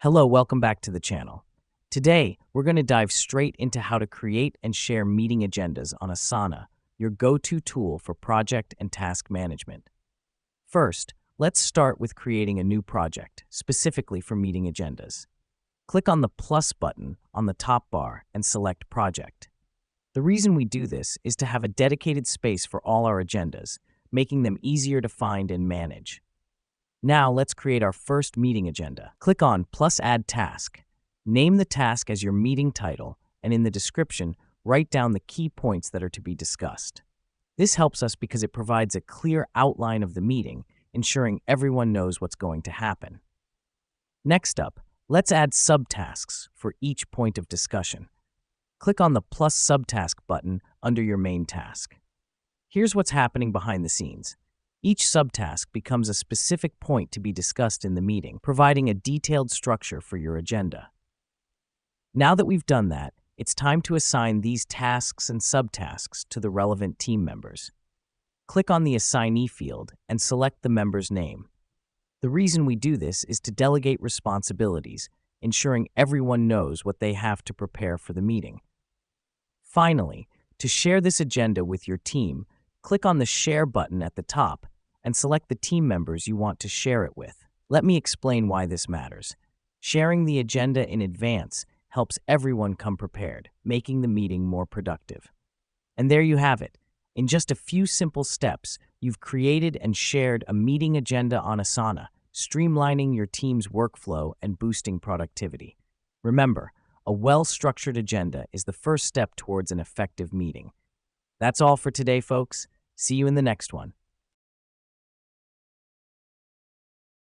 Hello, welcome back to the channel. Today, we're going to dive straight into how to create and share meeting agendas on Asana, your go-to tool for project and task management. First, let's start with creating a new project, specifically for meeting agendas. Click on the plus button on the top bar and select Project. The reason we do this is to have a dedicated space for all our agendas, making them easier to find and manage. Now let's create our first meeting agenda. Click on plus add task. Name the task as your meeting title, and in the description, write down the key points that are to be discussed. This helps us because it provides a clear outline of the meeting, ensuring everyone knows what's going to happen. Next up, let's add subtasks for each point of discussion. Click on the plus subtask button under your main task. Here's what's happening behind the scenes. Each subtask becomes a specific point to be discussed in the meeting, providing a detailed structure for your agenda. Now that we've done that, it's time to assign these tasks and subtasks to the relevant team members. Click on the Assignee field and select the member's name. The reason we do this is to delegate responsibilities, ensuring everyone knows what they have to prepare for the meeting. Finally, to share this agenda with your team, click on the Share button at the top and select the team members you want to share it with. Let me explain why this matters. Sharing the agenda in advance helps everyone come prepared, making the meeting more productive. And there you have it. In just a few simple steps, you've created and shared a meeting agenda on Asana, streamlining your team's workflow and boosting productivity. Remember, a well-structured agenda is the first step towards an effective meeting. That's all for today, folks. See you in the next one.